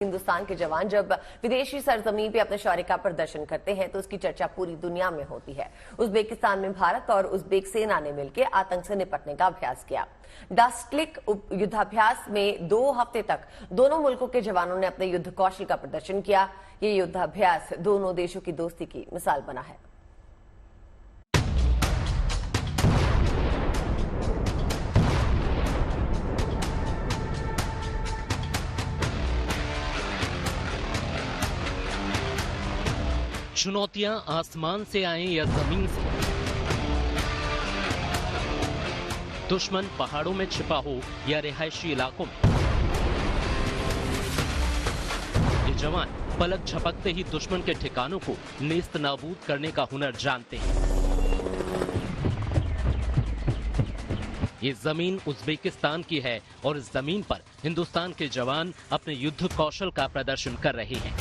हिंदुस्तान के जवान जब विदेशी सरजमीन पे अपने शौर्य का प्रदर्शन करते हैं तो उसकी चर्चा पूरी दुनिया में होती है। उज्बेकिस्तान में भारत और उज्बेक सेना ने मिलकर आतंक से निपटने का अभ्यास किया। डस्टलिक युद्धाभ्यास में 2 हफ्ते तक दोनों मुल्कों के जवानों ने अपने युद्ध कौशल का प्रदर्शन किया। ये युद्धाभ्यास दोनों देशों की दोस्ती की मिसाल बना है। चुनौतियां आसमान से आए या जमीन से, दुश्मन पहाड़ों में छिपा हो या रिहायशी इलाकों में, ये जवान पलक झपकते ही दुश्मन के ठिकानों को नेस्त नाबूद करने का हुनर जानते हैं। ये जमीन उज्बेकिस्तान की है और इस जमीन पर हिंदुस्तान के जवान अपने युद्ध कौशल का प्रदर्शन कर रहे हैं।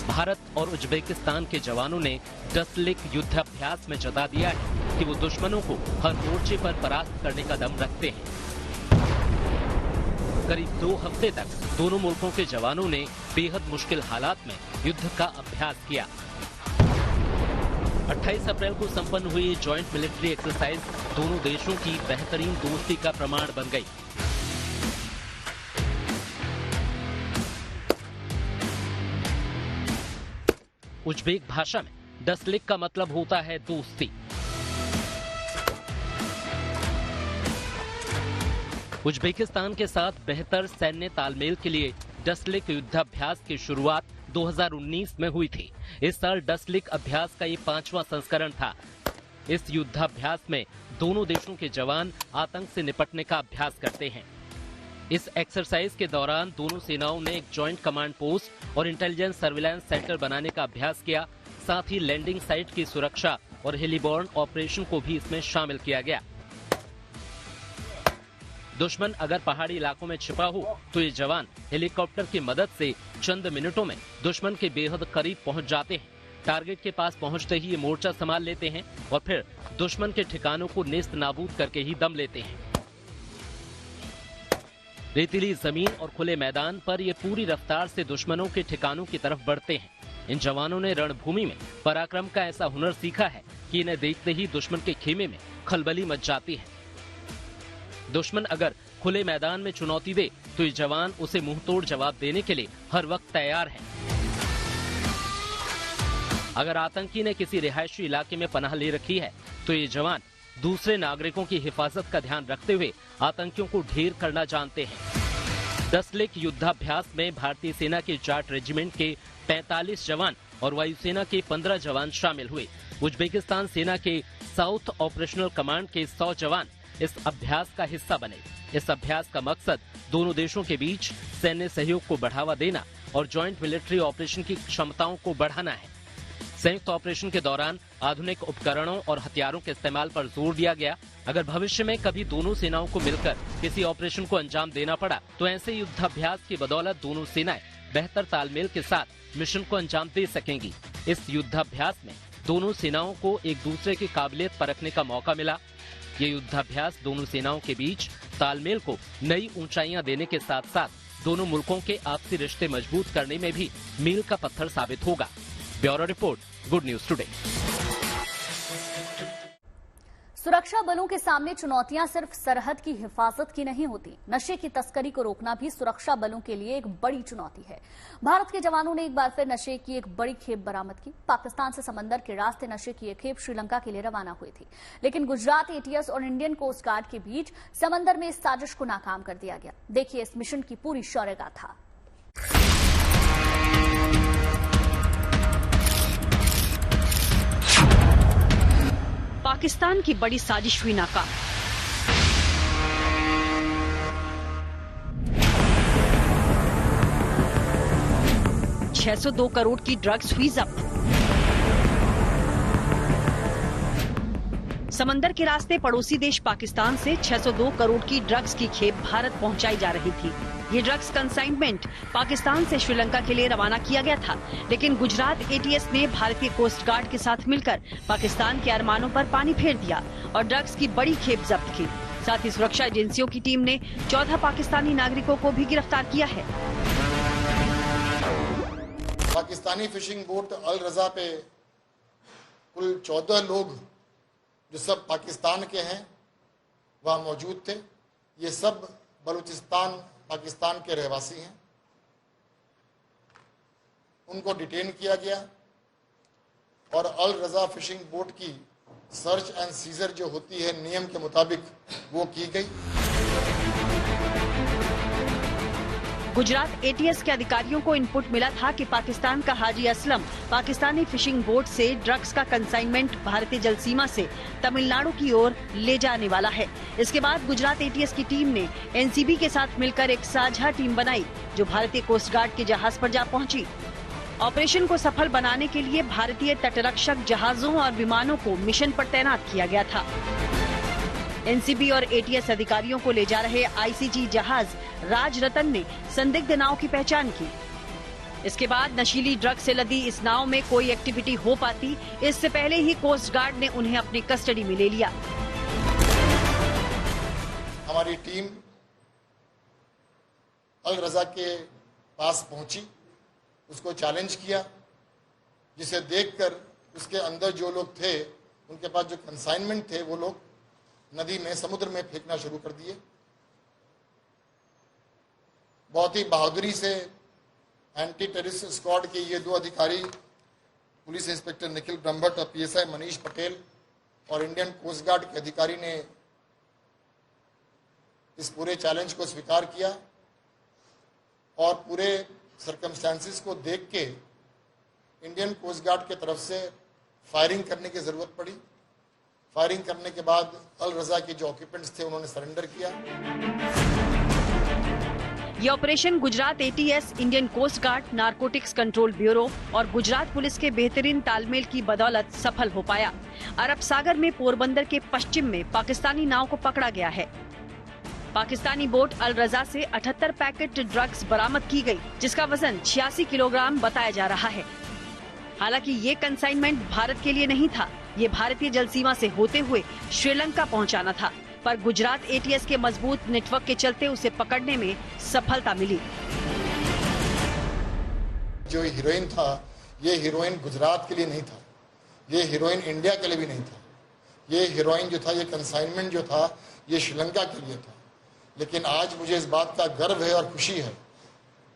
भारत और उज्बेकिस्तान के जवानों ने डस्टलिक युद्धाभ्यास में जता दिया है कि वो दुश्मनों को हर मोर्चे पर परास्त करने का दम रखते हैं। करीब 2 हफ्ते तक दोनों मुल्कों के जवानों ने बेहद मुश्किल हालात में युद्ध का अभ्यास किया। 28 अप्रैल को संपन्न हुई जॉइंट मिलिट्री एक्सरसाइज दोनों देशों की बेहतरीन दोस्ती का प्रमाण बन गई। उज्बेक भाषा में डस्टलिक का मतलब होता है दोस्ती। उज्बेकिस्तान के साथ बेहतर सैन्य तालमेल के लिए डस्टलिक युद्धाभ्यास की शुरुआत 2019 में हुई थी। इस साल डस्टलिक अभ्यास का ये 5वां संस्करण था। इस युद्धाभ्यास में दोनों देशों के जवान आतंक से निपटने का अभ्यास करते हैं। इस एक्सरसाइज के दौरान दोनों सेनाओं ने एक जॉइंट कमांड पोस्ट और इंटेलिजेंस सर्विलांस सेंटर बनाने का अभ्यास किया। साथ ही लैंडिंग साइट की सुरक्षा और हेलीबॉर्न ऑपरेशन को भी इसमें शामिल किया गया। दुश्मन अगर पहाड़ी इलाकों में छिपा हो तो ये जवान हेलीकॉप्टर की मदद से चंद मिनटों में दुश्मन के बेहद करीब पहुंच जाते हैं। टारगेट के पास पहुंचते ही ये मोर्चा संभाल लेते हैं और फिर दुश्मन के ठिकानों को नेस्त नाबूद करके ही दम लेते हैं। रेतीली जमीन और खुले मैदान पर ये पूरी रफ्तार से दुश्मनों के ठिकानों की तरफ बढ़ते हैं। इन जवानों ने रणभूमि में पराक्रम का ऐसा हुनर सीखा है कि इन्हें देखते ही दुश्मन के खेमे में खलबली मच जाती है। दुश्मन अगर खुले मैदान में चुनौती दे तो ये जवान उसे मुंहतोड़ जवाब देने के लिए हर वक्त तैयार हैं। अगर आतंकी ने किसी रिहायशी इलाके में पनाह ले रखी है तो ये जवान दूसरे नागरिकों की हिफाजत का ध्यान रखते हुए आतंकियों को ढेर करना जानते हैं। डस्टलिक युद्धाभ्यास में भारतीय सेना के जाट रेजिमेंट के 45 जवान और वायुसेना के 15 जवान शामिल हुए। उज्बेकिस्तान सेना के साउथ ऑपरेशनल कमांड के 100 जवान इस अभ्यास का हिस्सा बने। इस अभ्यास का मकसद दोनों देशों के बीच सैन्य सहयोग को बढ़ावा देना और जॉइंट मिलिट्री ऑपरेशन की क्षमताओं को बढ़ाना है। संयुक्त ऑपरेशन के दौरान आधुनिक उपकरणों और हथियारों के इस्तेमाल पर जोर दिया गया। अगर भविष्य में कभी दोनों सेनाओं को मिलकर किसी ऑपरेशन को अंजाम देना पड़ा तो ऐसे युद्धाभ्यास की बदौलत दोनों सेनाएं बेहतर तालमेल के साथ मिशन को अंजाम दे सकेंगी। इस युद्धाभ्यास में दोनों सेनाओं को एक दूसरे की काबिलियत परखने का मौका मिला। ये युद्धाभ्यास दोनों सेनाओं के बीच तालमेल को नई ऊंचाइयां देने के साथ साथ दोनों मुल्कों के आपसी रिश्ते मजबूत करने में भी मील का पत्थर साबित होगा। Bureau report, good news today. सुरक्षा बलों के सामने चुनौतियां सिर्फ सरहद की हिफाजत की नहीं होती। नशे की तस्करी को रोकना भी सुरक्षा बलों के लिए एक बड़ी चुनौती है। भारत के जवानों ने एक बार फिर नशे की एक बड़ी खेप बरामद की। पाकिस्तान से समंदर के रास्ते नशे की एक खेप श्रीलंका के लिए रवाना हुई थी, लेकिन गुजरात एटीएस और इंडियन कोस्ट गार्ड के बीच समंदर में इस साजिश को नाकाम कर दिया गया। देखिए इस मिशन की पूरी शौर्य गाथा। पाकिस्तान की बड़ी साजिश हुई नाकाम। $602 करोड़ की ड्रग्स हुई जब्त। समंदर के रास्ते पड़ोसी देश पाकिस्तान से 602 करोड़ की ड्रग्स की खेप भारत पहुंचाई जा रही थी। ये ड्रग्स कंसाइनमेंट पाकिस्तान से श्रीलंका के लिए रवाना किया गया था, लेकिन गुजरात एटीएस ने भारतीय कोस्ट गार्ड के साथ मिलकर पाकिस्तान के अरमानों पर पानी फेर दिया और ड्रग्स की बड़ी खेप जब्त की। साथ ही सुरक्षा एजेंसियों की टीम ने 14 पाकिस्तानी नागरिकों को भी गिरफ्तार किया है। पाकिस्तानी फिशिंग बोट अल रजा पे कुल 14 लोग जो सब पाकिस्तान के हैं वहाँ मौजूद थे। ये सब बलूचिस्तान पाकिस्तान के रहवासी हैं। उनको डिटेन किया गया और अल रजा फिशिंग बोट की सर्च एंड सीजर जो होती है नियम के मुताबिक वो की गई। गुजरात एटीएस के अधिकारियों को इनपुट मिला था कि पाकिस्तान का हाजी असलम पाकिस्तानी फिशिंग बोट से ड्रग्स का कंसाइनमेंट भारतीय जल सीमा से तमिलनाडु की ओर ले जाने वाला है। इसके बाद गुजरात एटीएस की टीम ने एनसीबी के साथ मिलकर एक साझा टीम बनाई जो भारतीय कोस्ट गार्ड के जहाज पर जा पहुंची। ऑपरेशन को सफल बनाने के लिए भारतीय तटरक्षक जहाजों और विमानों को मिशन पर तैनात किया गया था। एनसीबी और एटीएस अधिकारियों को ले जा रहे आईसीजी जहाज राजरतन ने संदिग्ध नाव की पहचान की। इसके बाद नशीली ड्रग से लदी इस नाव में कोई एक्टिविटी हो पाती, इससे पहले ही कोस्ट गार्ड ने उन्हें अपनी कस्टडी में ले लिया। हमारी टीम अल रजा के पास पहुंची, उसको चैलेंज किया, जिसे देखकर उसके अंदर जो लोग थे उनके पास जो कंसाइनमेंट थे वो लोग नदी में समुद्र में फेंकना शुरू कर दिए। बहुत ही बहादुरी से एंटी टेररिस्ट स्क्वाड के ये 2 अधिकारी, पुलिस इंस्पेक्टर निखिल ब्रह्मभट्ट और पीएसआई मनीष पटेल और इंडियन कोस्ट गार्ड के अधिकारी ने इस पूरे चैलेंज को स्वीकार किया और पूरे सर्कमस्टेंसेस को देख के इंडियन कोस्ट गार्ड की तरफ से फायरिंग करने की जरूरत पड़ी। फायरिंग करने के बाद अल रजा के जो ऑक्यूपेंट्स थे उन्होंने सरेंडर किया। ये operation Gujarat ATS, Indian coast guard, narcotics control bureau और गुजरात पुलिस के बेहतरीन तालमेल की बदौलत सफल हो पाया। अरब सागर में पोरबंदर के पश्चिम में पाकिस्तानी नाव को पकड़ा गया है। पाकिस्तानी बोट अल रजा से 78 पैकेट ड्रग्स बरामद की गई, जिसका वजन 86 किलोग्राम बताया जा रहा है। हालांकि ये कंसाइनमेंट भारत के लिए नहीं था, ये भारतीय जल सीमा से होते हुए श्रीलंका पहुंचाना था, पर गुजरात एटीएस के मजबूत नेटवर्क के चलते उसे पकड़ने में सफलता मिली। जो हीरोइन था, ये हीरोइन गुजरात के लिए नहीं था, ये हीरोइन इंडिया के लिए भी नहीं था। ये हीरोइन जो था, ये कंसाइनमेंट जो था, ये श्रीलंका के लिए था। लेकिन आज मुझे इस बात का गर्व है और खुशी है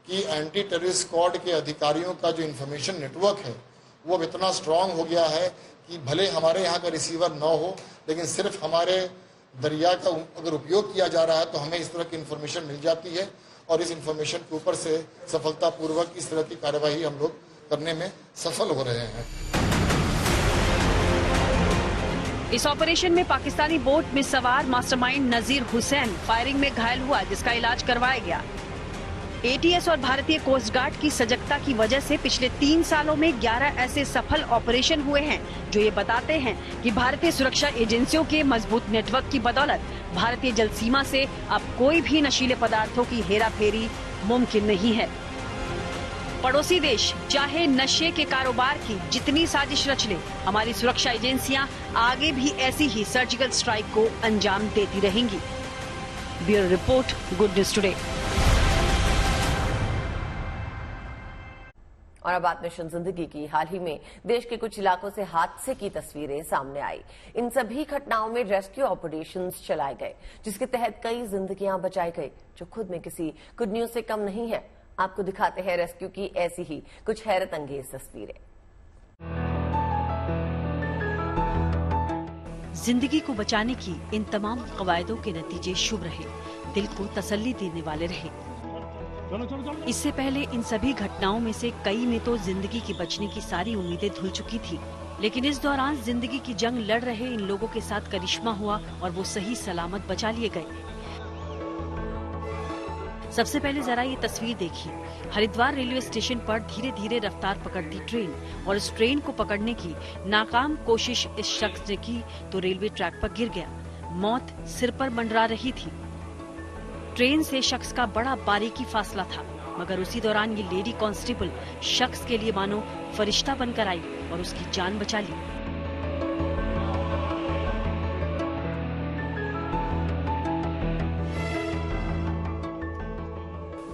कि एंटी टेररिस्ट स्क्वाड के अधिकारियों का जो इंफॉर्मेशन नेटवर्क है वो अब इतना स्ट्रांग हो गया है कि भले हमारे यहाँ का रिसीवर न हो, लेकिन सिर्फ हमारे दरिया का अगर उपयोग किया जा रहा है तो हमें इस तरह की इंफॉर्मेशन मिल जाती है और इस इंफॉर्मेशन के ऊपर से सफलतापूर्वक इस तरह की कार्यवाही हम लोग करने में सफल हो रहे हैं। इस ऑपरेशन में पाकिस्तानी बोट में सवार मास्टरमाइंड नजीर हुसैन फायरिंग में घायल हुआ, जिसका इलाज करवाया गया। एटीएस और भारतीय कोस्ट गार्ड की सजगता की वजह से पिछले 3 सालों में 11 ऐसे सफल ऑपरेशन हुए हैं, जो ये बताते हैं कि भारतीय सुरक्षा एजेंसियों के मजबूत नेटवर्क की बदौलत भारतीय जल सीमा से अब कोई भी नशीले पदार्थों की हेराफेरी मुमकिन नहीं है। पड़ोसी देश चाहे नशे के कारोबार की जितनी साजिश रच ले, हमारी सुरक्षा एजेंसियां आगे भी ऐसी ही सर्जिकल स्ट्राइक को अंजाम देती रहेंगी। Bureau report, good news today. और अब बात मिशन जिंदगी की। हाल ही में देश के कुछ इलाकों से हादसे की तस्वीरें सामने आई। इन सभी घटनाओं में रेस्क्यू ऑपरेशंस चलाए गए, जिसके तहत कई जिंदगियां बचाई गई, जो खुद में किसी गुड न्यूज से कम नहीं है। आपको दिखाते हैं रेस्क्यू की ऐसी ही कुछ हैरत अंगेज तस्वीरें। जिंदगी को बचाने की इन तमाम कवायदों के नतीजे शुभ रहे, दिल को तसल्ली देने वाले रहे। इससे पहले इन सभी घटनाओं में से कई में तो जिंदगी की बचने की सारी उम्मीदें धुल चुकी थी, लेकिन इस दौरान जिंदगी की जंग लड़ रहे इन लोगों के साथ करिश्मा हुआ और वो सही सलामत बचा लिए गए। सबसे पहले जरा ये तस्वीर देखिए। हरिद्वार रेलवे स्टेशन पर धीरे धीरे रफ्तार पकड़ती ट्रेन, और इस ट्रेन को पकड़ने की नाकाम कोशिश इस शख्स ने की तो रेलवे ट्रैक पर गिर गया। मौत सिर पर मंडरा रही थी। ट्रेन से शख्स का बड़ा बारीकी फासला था, मगर उसी दौरान ये लेडी कांस्टेबल शख्स के लिए मानो फरिश्ता बनकर आई और उसकी जान बचा ली।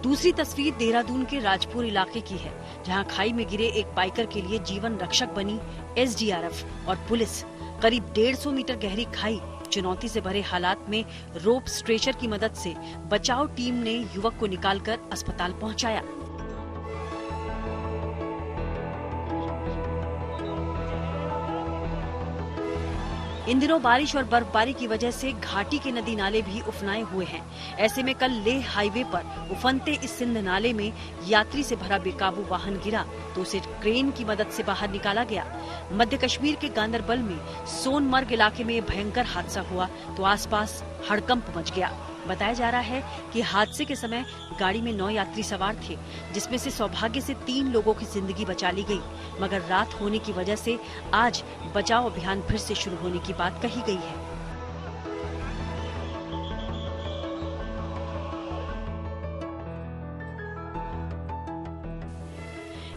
दूसरी तस्वीर देहरादून के राजपुर इलाके की है, जहां खाई में गिरे एक बाइकर के लिए जीवन रक्षक बनी एसडीआरएफ और पुलिस। करीब 150 मीटर गहरी खाई, चुनौती से भरे हालात में रोप स्ट्रेचर की मदद से बचाव टीम ने युवक को निकालकर अस्पताल पहुंचाया। इन दिनों बारिश और बर्फबारी की वजह से घाटी के नदी नाले भी उफनाए हुए हैं। ऐसे में कल लेह हाईवे पर उफनते इस सिंध नाले में यात्री से भरा बेकाबू वाहन गिरा तो उसे क्रेन की मदद से बाहर निकाला गया। मध्य कश्मीर के गांदरबल में सोनमर्ग इलाके में भयंकर हादसा हुआ तो आसपास हड़कंप मच गया। बताया जा रहा है कि हादसे के समय गाड़ी में 9 यात्री सवार थे, जिसमें से सौभाग्य से 3 लोगों की जिंदगी बचा ली गई, मगर रात होने की वजह से आज बचाव अभियान फिर से शुरू होने की बात कही गई है।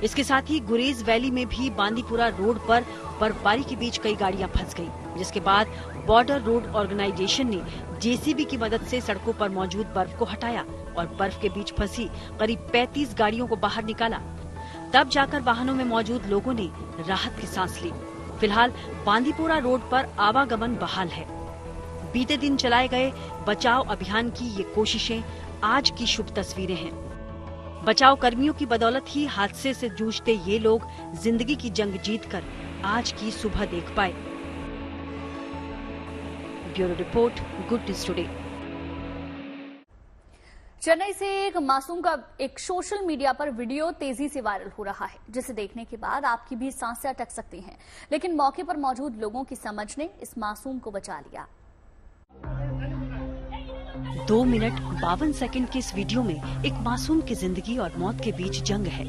इसके साथ ही गुरेज वैली में भी बांदीपुरा रोड पर बर्फबारी के बीच कई गाड़ियां फंस गईं, जिसके बाद बॉर्डर रोड ऑर्गेनाइजेशन ने जेसीबी की मदद से सड़कों पर मौजूद बर्फ को हटाया और बर्फ के बीच फंसी करीब 35 गाड़ियों को बाहर निकाला। तब जाकर वाहनों में मौजूद लोगों ने राहत की सांस ली। फिलहाल बांदीपुरा रोड पर आवागमन बहाल है। बीते दिन चलाए गए बचाव अभियान की ये कोशिशें आज की शुभ तस्वीरें हैं। बचाव कर्मियों की बदौलत ही हादसे से जूझते ये लोग जिंदगी की जंग जीतकर आज की सुबह देख पाए। Bureau report, good news today. Chennai से एक मासूम का एक सोशल मीडिया पर वीडियो तेजी से वायरल हो रहा है, जिसे देखने के बाद आपकी भी सांसें अटक सकती हैं। लेकिन मौके पर मौजूद लोगों की समझ ने इस मासूम को बचा लिया। 2 मिनट 52 सेकंड के इस वीडियो में एक मासूम की जिंदगी और मौत के बीच जंग है।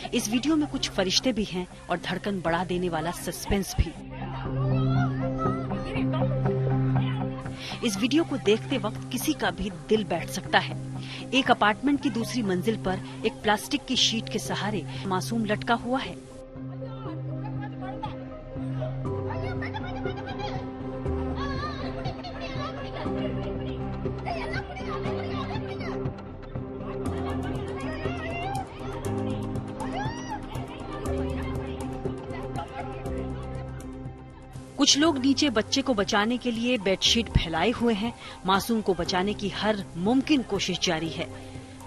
इस वीडियो में कुछ फरिश्ते भी हैं और धड़कन बढ़ा देने वाला सस्पेंस भी। इस वीडियो को देखते वक्त किसी का भी दिल बैठ सकता है। एक अपार्टमेंट की दूसरी मंजिल पर एक प्लास्टिक की शीट के सहारे मासूम लटका हुआ है। कुछ लोग नीचे बच्चे को बचाने के लिए बेडशीट फैलाए हुए हैं। मासूम को बचाने की हर मुमकिन कोशिश जारी है।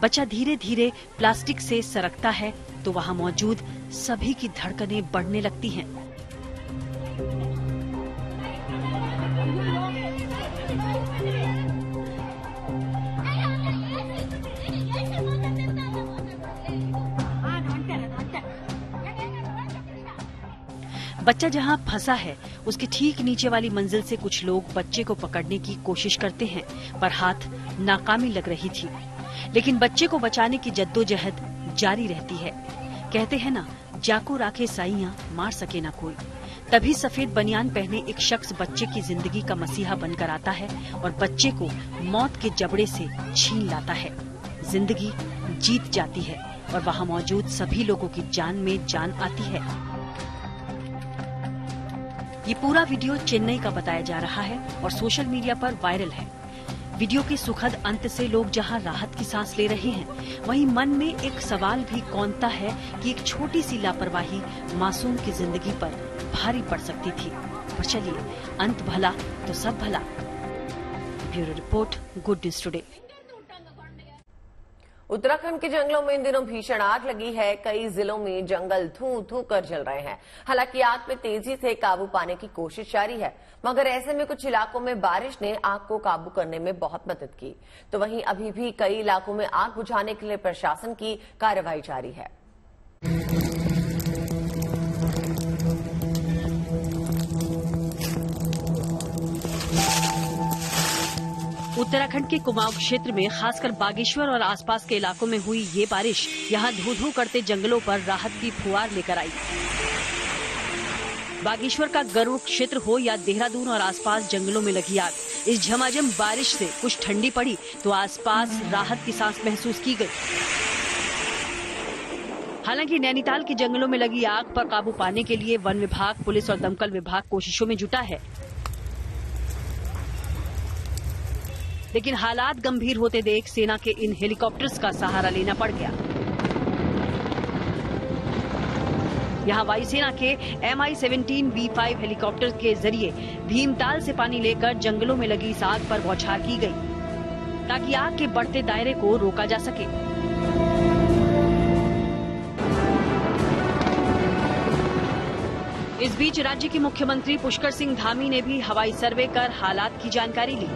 बच्चा धीरे धीरे प्लास्टिक से सरकता है तो वहां मौजूद सभी की धड़कनें बढ़ने लगती हैं। बच्चा जहां फंसा है उसके ठीक नीचे वाली मंजिल से कुछ लोग बच्चे को पकड़ने की कोशिश करते हैं, पर हाथ नाकामी लग रही थी। लेकिन बच्चे को बचाने की जद्दोजहद जारी रहती है। कहते हैं ना, जाको राखे साइयां मार सके ना कोई। तभी सफेद बनियान पहने एक शख्स बच्चे की जिंदगी का मसीहा बनकर आता है और बच्चे को मौत के जबड़े से छीन लाता है। जिंदगी जीत जाती है और वहां मौजूद सभी लोगों की जान में जान आती है। ये पूरा वीडियो चेन्नई का बताया जा रहा है और सोशल मीडिया पर वायरल है। वीडियो के सुखद अंत से लोग जहां राहत की सांस ले रहे हैं, वहीं मन में एक सवाल भी कौंधता है कि एक छोटी सी लापरवाही मासूम की जिंदगी पर भारी पड़ सकती थी। पर चलिए, अंत भला तो सब भला। Bureau report, good news today. Uttarakhand के जंगलों में इन दिनों भीषण आग लगी है। कई जिलों में जंगल धू धू कर जल रहे हैं। हालांकि आग पे तेजी से काबू पाने की कोशिश जारी है, मगर ऐसे में कुछ इलाकों में बारिश ने आग को काबू करने में बहुत मदद की। तो वहीं अभी भी कई इलाकों में आग बुझाने के लिए प्रशासन की कार्रवाई जारी है। उत्तराखंड के कुमाऊं क्षेत्र में खासकर बागेश्वर और आसपास के इलाकों में हुई ये बारिश यहां धू धू करते जंगलों पर राहत की फुहार लेकर आई। बागेश्वर का गरुड़ क्षेत्र हो या देहरादून और आसपास जंगलों में लगी आग, इस झमाझम बारिश से कुछ ठंडी पड़ी तो आसपास राहत की सांस महसूस की गई। हालांकि नैनीताल के जंगलों में लगी आग पर काबू पाने के लिए वन विभाग, पुलिस और दमकल विभाग कोशिशों में जुटा है। लेकिन हालात गंभीर होते देख सेना के इन हेलीकॉप्टर्स का सहारा लेना पड़ गया। यहाँ वायुसेना के Mi-17 V5 हेलीकॉप्टर के जरिए भीमताल से पानी लेकर जंगलों में लगी इस आग पर बौछार की गई ताकि आग के बढ़ते दायरे को रोका जा सके। इस बीच राज्य के मुख्यमंत्री पुष्कर सिंह धामी ने भी हवाई सर्वे कर हालात की जानकारी ली।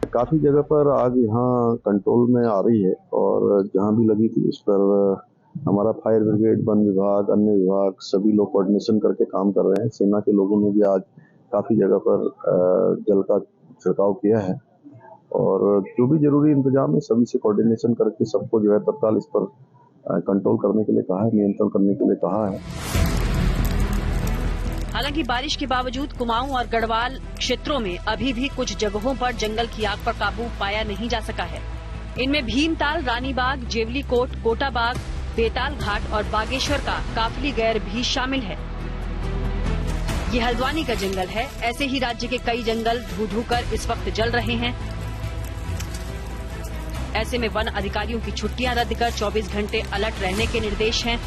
काफी जगह पर आग यहाँ कंट्रोल में आ रही है और जहाँ भी लगी थी उस पर हमारा फायर ब्रिगेड, वन विभाग, अन्य विभाग सभी लोग कोऑर्डिनेशन करके काम कर रहे हैं। सेना के लोगों ने भी आज काफी जगह पर जल का छिड़काव किया है और जो भी जरूरी इंतजाम है सभी से कोऑर्डिनेशन करके सबको जो है तत्काल इस पर कंट्रोल करने के लिए कहा है, नियंत्रण करने के लिए कहा है। हालांकि बारिश के बावजूद कुमाऊं और गढ़वाल क्षेत्रों में अभी भी कुछ जगहों पर जंगल की आग पर काबू पाया नहीं जा सका है। इनमें भीमताल, रानीबाग, जेवली कोट, कोटाबाग, बेताल घाट और बागेश्वर का काफली गैर भी शामिल है। ये हल्द्वानी का जंगल है। ऐसे ही राज्य के कई जंगल धू कर इस वक्त जल रहे हैं। ऐसे में वन अधिकारियों की छुट्टियां रद्द कर 24 घंटे अलर्ट रहने के निर्देश हैं।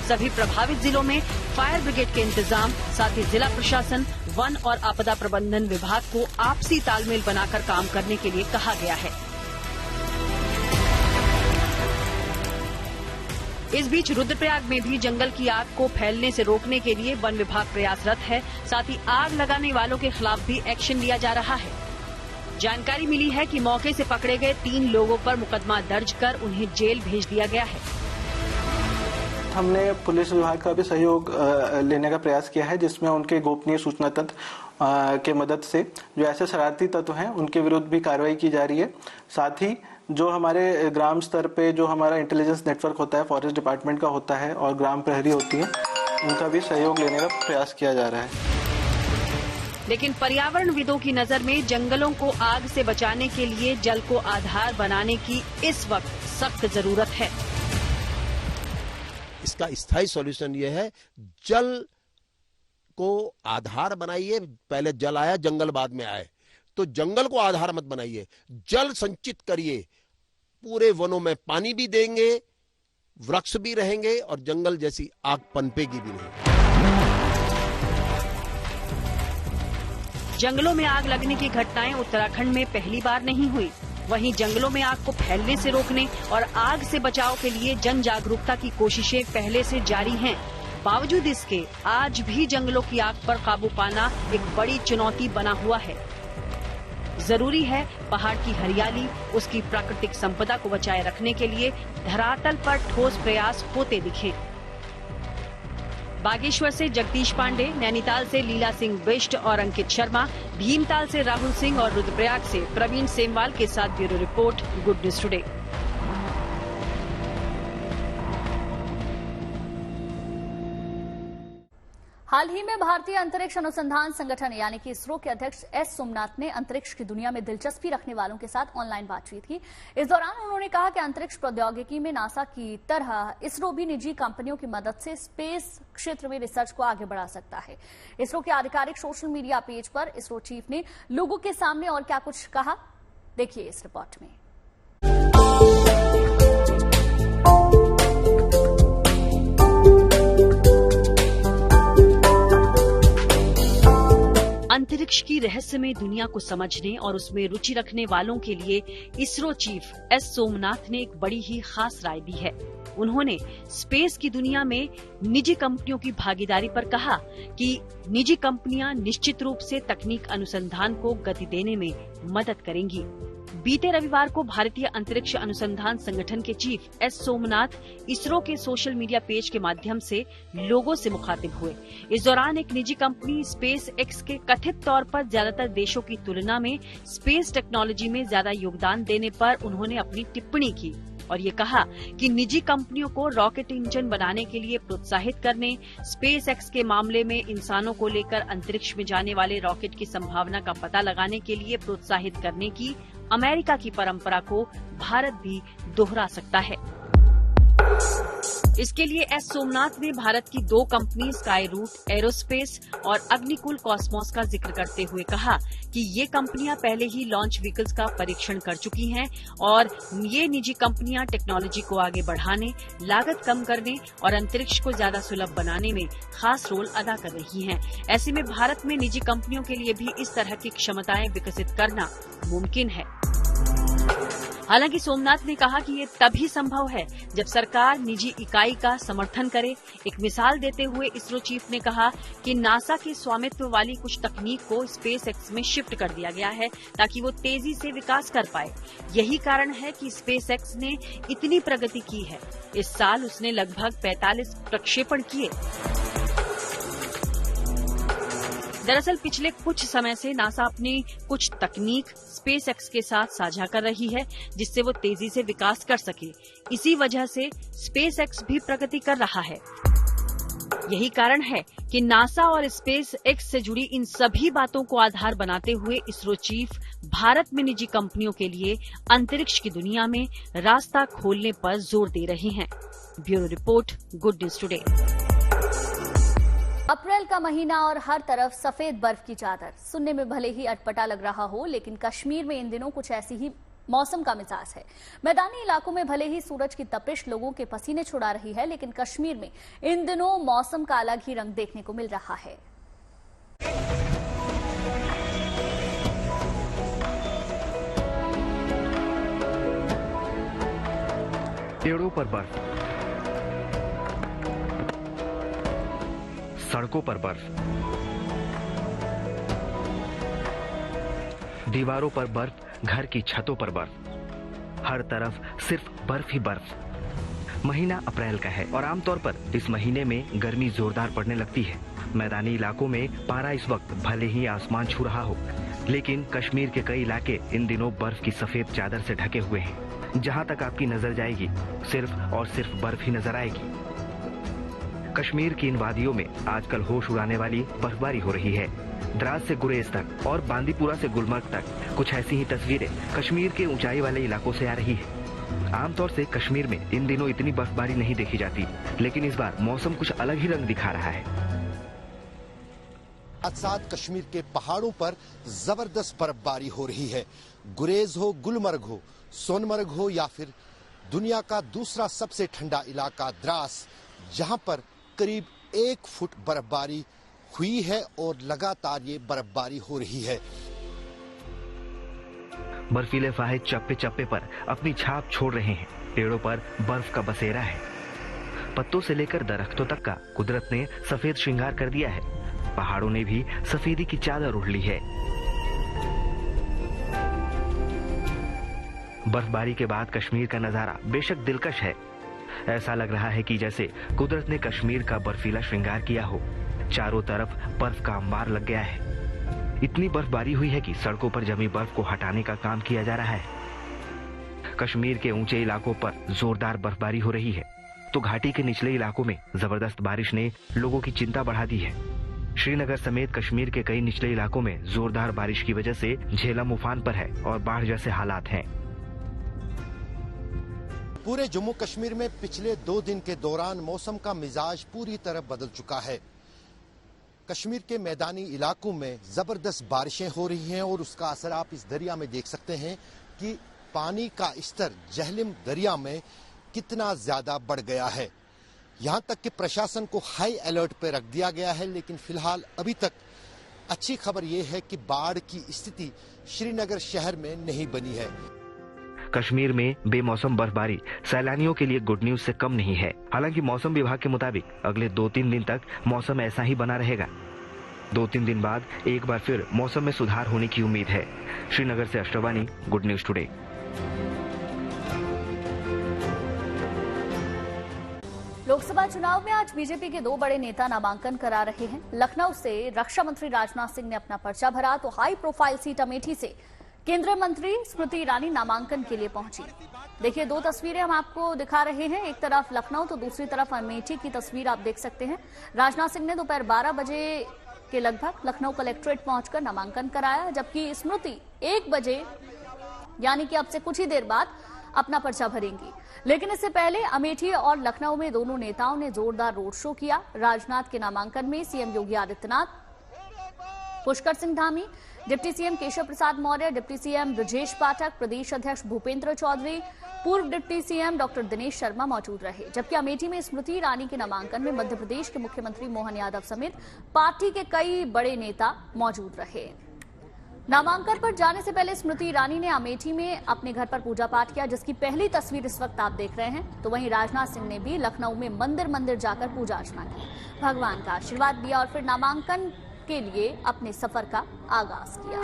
सभी प्रभावित जिलों में फायर ब्रिगेड के इंतजाम, साथ ही जिला प्रशासन, वन और आपदा प्रबंधन विभाग को आपसी तालमेल बनाकर काम करने के लिए कहा गया है। इस बीच रुद्रप्रयाग में भी जंगल की आग को फैलने से रोकने के लिए वन विभाग प्रयासरत है। साथ ही आग लगाने वालों के खिलाफ भी एक्शन लिया जा रहा है। जानकारी मिली है कि मौके से पकड़े गए 3 लोगों पर मुकदमा दर्ज कर उन्हें जेल भेज दिया गया है। हमने पुलिस विभाग का भी सहयोग लेने का प्रयास किया है, जिसमें उनके गोपनीय सूचना तंत्र के मदद से जो ऐसे शरारती तत्व हैं उनके विरुद्ध भी कार्रवाई की जा रही है। साथ ही जो हमारे ग्राम स्तर पे जो हमारा इंटेलिजेंस नेटवर्क होता है, फॉरेस्ट डिपार्टमेंट का होता है और ग्राम प्रहरी होती है, उनका भी सहयोग लेने का प्रयास किया जा रहा है। लेकिन पर्यावरणविदों की नजर में जंगलों को आग से बचाने के लिए जल को आधार बनाने की इस वक्त सख्त जरूरत है। इसका स्थायी सॉल्यूशन ये है, जल को आधार बनाइए। पहले जल आया, जंगल बाद में आए, तो जंगल को आधार मत बनाइए, जल संचित करिए। पूरे वनों में पानी भी देंगे, वृक्ष भी रहेंगे और जंगल जैसी आग पनपेगी भी नहीं। जंगलों में आग लगने की घटनाएं उत्तराखंड में पहली बार नहीं हुई। वहीं जंगलों में आग को फैलने से रोकने और आग से बचाव के लिए जन जागरूकता की कोशिशें पहले से जारी हैं। बावजूद इसके आज भी जंगलों की आग पर काबू पाना एक बड़ी चुनौती बना हुआ है। जरूरी है पहाड़ की हरियाली, उसकी प्राकृतिक संपदा को बचाए रखने के लिए धरातल पर ठोस प्रयास होते दिखें। बागेश्वर से जगदीश पांडे, नैनीताल से लीला सिंह बिष्ट और अंकित शर्मा, भीमताल से राहुल सिंह और रुद्रप्रयाग से प्रवीण सेमवाल के साथ bureau report, good news today. हाल ही में भारतीय अंतरिक्ष अनुसंधान संगठन यानी कि इसरो के अध्यक्ष एस सोमनाथ ने अंतरिक्ष की दुनिया में दिलचस्पी रखने वालों के साथ ऑनलाइन बातचीत की। इस दौरान उन्होंने कहा कि अंतरिक्ष प्रौद्योगिकी में नासा की तरह इसरो भी निजी कंपनियों की मदद से स्पेस क्षेत्र में रिसर्च को आगे बढ़ा सकता है। इसरो के आधिकारिक सोशल मीडिया पेज पर इसरो चीफ ने लोगों के सामने और क्या कुछ कहा, देखिए इस रिपोर्ट में। अंतरिक्ष की रहस्यमय दुनिया को समझने और उसमें रुचि रखने वालों के लिए इसरो चीफ एस सोमनाथ ने एक बड़ी ही खास राय दी है। उन्होंने स्पेस की दुनिया में निजी कंपनियों की भागीदारी पर कहा कि निजी कंपनियां निश्चित रूप से तकनीक अनुसंधान को गति देने में मदद करेंगी। बीते रविवार को भारतीय अंतरिक्ष अनुसंधान संगठन के चीफ एस सोमनाथ इसरो के सोशल मीडिया पेज के माध्यम से लोगों से मुखातिब हुए। इस दौरान एक निजी कंपनी स्पेस एक्स के कथित तौर पर ज्यादातर देशों की तुलना में स्पेस टेक्नोलॉजी में ज्यादा योगदान देने पर उन्होंने अपनी टिप्पणी की और ये कहा कि निजी कंपनियों को रॉकेट इंजन बनाने के लिए प्रोत्साहित करने, स्पेस एक्स के मामले में इंसानों को लेकर अंतरिक्ष में जाने वाले रॉकेट की संभावना का पता लगाने के लिए प्रोत्साहित करने की अमेरिका की परंपरा को भारत भी दोहरा सकता है। इसके लिए एस सोमनाथ ने भारत की 2 कंपनी स्काई रूट एरोस्पेस और अग्निकुल कॉस्मोस का जिक्र करते हुए कहा कि ये कंपनियां पहले ही लॉन्च व्हीकल्स का परीक्षण कर चुकी हैं और ये निजी कंपनियां टेक्नोलॉजी को आगे बढ़ाने, लागत कम करने और अंतरिक्ष को ज्यादा सुलभ बनाने में खास रोल अदा कर रही हैं। ऐसे में भारत में निजी कंपनियों के लिए भी इस तरह की क्षमताएं विकसित करना मुमकिन है। हालांकि सोमनाथ ने कहा कि ये तभी संभव है जब सरकार निजी इकाई का समर्थन करे। एक मिसाल देते हुए इसरो चीफ ने कहा कि नासा के स्वामित्व वाली कुछ तकनीक को स्पेस एक्स में शिफ्ट कर दिया गया है ताकि वो तेजी से विकास कर पाए। यही कारण है कि स्पेस एक्स ने इतनी प्रगति की है। इस साल उसने लगभग 45 प्रक्षेपण किए। दरअसल पिछले कुछ समय से नासा अपनी कुछ तकनीक स्पेस एक्स के साथ साझा कर रही है जिससे वो तेजी से विकास कर सके। इसी वजह से स्पेस एक्स भी प्रगति कर रहा है। यही कारण है कि नासा और स्पेस एक्स से जुड़ी इन सभी बातों को आधार बनाते हुए इसरो चीफ भारत में निजी कंपनियों के लिए अंतरिक्ष की दुनिया में रास्ता खोलने पर जोर दे रहे हैं। Bureau report, good news today. अप्रैल का महीना और हर तरफ सफेद बर्फ की चादर। सुनने में भले ही अटपटा लग रहा हो, लेकिन कश्मीर में इन दिनों कुछ ऐसी ही मौसम का मिजाज है। मैदानी इलाकों में भले ही सूरज की तपिश लोगों के पसीने छुड़ा रही है, लेकिन कश्मीर में इन दिनों मौसम का अलग ही रंग देखने को मिल रहा है। पेड़ों पर बर्फ, सड़कों पर बर्फ, दीवारों पर बर्फ, घर की छतों पर बर्फ, हर तरफ सिर्फ बर्फ ही बर्फ। महीना अप्रैल का है और आमतौर पर इस महीने में गर्मी जोरदार पड़ने लगती है। मैदानी इलाकों में पारा इस वक्त भले ही आसमान छू रहा हो, लेकिन कश्मीर के कई इलाके इन दिनों बर्फ की सफेद चादर से ढके हुए हैं। जहां तक आपकी नजर जाएगी सिर्फ और सिर्फ बर्फ ही नजर आएगी। कश्मीर की इन वादियों में आजकल होश उड़ाने वाली बर्फबारी हो रही है। द्रास से गुरेज तक और बांदीपुरा से गुलमर्ग तक कुछ ऐसी ही तस्वीरें कश्मीर के ऊंचाई वाले इलाकों से आ रही है। आमतौर से कश्मीर में इन दिनों इतनी बर्फबारी नहीं देखी जाती, लेकिन इस बार मौसम कुछ अलग ही रंग दिखा रहा है। साथ कश्मीर के पहाड़ों पर जबरदस्त बर्फबारी हो रही है। गुरेज हो, गुलमर्ग हो, सोनमर्ग हो या फिर दुनिया का दूसरा सबसे ठंडा इलाका द्रास, जहां पर करीब 1 फुट बर्फबारी हुई है और लगातार ये बर्फबारी हो रही है। बर्फीले फाहे चप्पे चप्पे पर अपनी छाप छोड़ रहे हैं। पेड़ों पर बर्फ का बसेरा है। पत्तों से लेकर दरख्तों तक का कुदरत ने सफेद श्रृंगार कर दिया है। पहाड़ों ने भी सफेदी की चादर ओढ़ ली है। बर्फबारी के बाद कश्मीर का नजारा बेशक दिलकश है। ऐसा लग रहा है कि जैसे कुदरत ने कश्मीर का बर्फीला श्रृंगार किया हो। चारों तरफ बर्फ का अंबार लग गया है। इतनी बर्फबारी हुई है कि सड़कों पर जमी बर्फ को हटाने का काम किया जा रहा है। कश्मीर के ऊंचे इलाकों पर जोरदार बर्फबारी हो रही है, तो घाटी के निचले इलाकों में जबरदस्त बारिश ने लोगों की चिंता बढ़ा दी है। श्रीनगर समेत कश्मीर के कई निचले इलाकों में जोरदार बारिश की वजह से झेलम उफान पर है और बाढ़ जैसे हालात हैं। पूरे जम्मू कश्मीर में पिछले 2 दिन के दौरान मौसम का मिजाज पूरी तरह बदल चुका है। कश्मीर के मैदानी इलाकों में जबरदस्त बारिशें हो रही हैं और उसका असर आप इस दरिया में देख सकते हैं कि पानी का स्तर जहलिम दरिया में कितना ज्यादा बढ़ गया है। यहां तक कि प्रशासन को हाई अलर्ट पर रख दिया गया है, लेकिन फिलहाल अभी तक अच्छी खबर यह है कि बाढ़ की स्थिति श्रीनगर शहर में नहीं बनी है। कश्मीर में बेमौसम बर्फबारी सैलानियों के लिए गुड न्यूज से कम नहीं है। हालांकि मौसम विभाग के मुताबिक अगले 2-3 दिन तक मौसम ऐसा ही बना रहेगा। 2-3 दिन बाद एक बार फिर मौसम में सुधार होने की उम्मीद है। श्रीनगर से अशरवानी, गुड न्यूज टुडे। लोकसभा चुनाव में आज बीजेपी के 2 बड़े नेता नामांकन करा रहे हैं। लखनऊ से रक्षा मंत्री राजनाथ सिंह ने अपना पर्चा भरा, तो हाई प्रोफाइल सीट अमेठी से केंद्रीय मंत्री स्मृति ईरानी नामांकन के लिए पहुंची। देखिए 2 तस्वीरें हम आपको दिखा रहे हैं, एक तरफ लखनऊ तो दूसरी तरफ अमेठी की तस्वीर आप देख सकते हैं। राजनाथ सिंह ने दोपहर 12 बजे के लगभग लखनऊ कलेक्ट्रेट पहुंचकर नामांकन कराया, जबकि स्मृति 1 बजे यानी कि अब से कुछ ही देर बाद अपना पर्चा भरेंगी। लेकिन इससे पहले अमेठी और लखनऊ में दोनों नेताओं ने जोरदार रोड शो किया। राजनाथ के नामांकन में CM Yogi Adityanath, Pushkar Singh Dhami, deputy CM Keshav Prasad Maurya, deputy CM Brajesh Pathak, प्रदेश अध्यक्ष भूपेंद्र चौधरी, पूर्व deputy CM doctor Dinesh Sharma मौजूद रहे। जबकि अमेठी में स्मृति ईरानी के नामांकन में मध्य प्रदेश के मुख्यमंत्री मोहन यादव समेत पार्टी के कई बड़े नेता मौजूद रहे। नामांकन पर जाने से पहले स्मृति ईरानी ने अमेठी में अपने घर पर पूजा पाठ किया, जिसकी पहली तस्वीर इस वक्त आप देख रहे हैं। तो वहीं राजनाथ सिंह ने भी लखनऊ में मंदिर मंदिर जाकर पूजा अर्चना की, भगवान का आशीर्वाद लिया और फिर नामांकन के लिए अपने सफर का आगाज किया।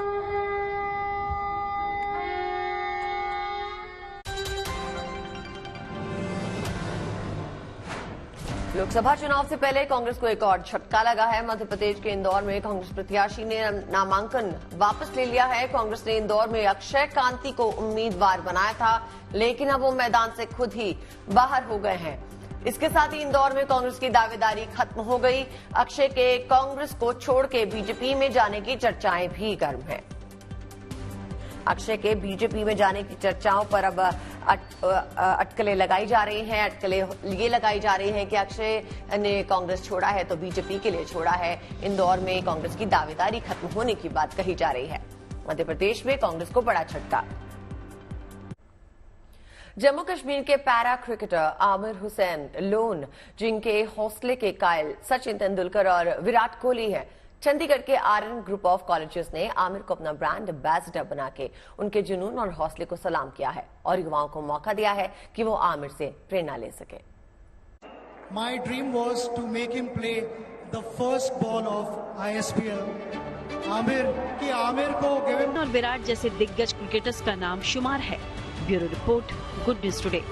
लोकसभा चुनाव से पहले कांग्रेस को एक और झटका लगा है। मध्य प्रदेश के इंदौर में कांग्रेस प्रत्याशी ने नामांकन वापस ले लिया है। कांग्रेस ने इंदौर में अक्षय कांति को उम्मीदवार बनाया था, लेकिन अब वो मैदान से खुद ही बाहर हो गए हैं। इसके साथ ही इंदौर में कांग्रेस की दावेदारी खत्म हो गई। अक्षय के कांग्रेस को छोड़ के बीजेपी में जाने की चर्चाएं भी गर्म हैं। अक्षय के बीजेपी में जाने की चर्चाओं पर अब अटकलें लगाई जा रही हैं। अटकलें ये लगाई जा रही हैं कि अक्षय ने कांग्रेस छोड़ा है तो बीजेपी के लिए छोड़ा है। इंदौर में कांग्रेस की दावेदारी खत्म होने की बात कही जा रही है। मध्य प्रदेश में कांग्रेस को बड़ा झटका। जम्मू कश्मीर के para cricketer Aamir Hussain loan, जिनके हौसले के कायल सचिन तेंदुलकर और विराट कोहली हैं, चंडीगढ़ के आर्यन ग्रुप ऑफ कॉलेजेस ने आमिर को अपना ब्रांड एम्बेसडर बना के उनके जुनून और हौसले को सलाम किया है और युवाओं को मौका दिया है कि वो आमिर से प्रेरणा ले सके। My dream was to make him play the first ball of ISPL. Aamir को और विराट जैसे दिग्गज क्रिकेटर्स का नाम शुमार है। Bureau report, good news today.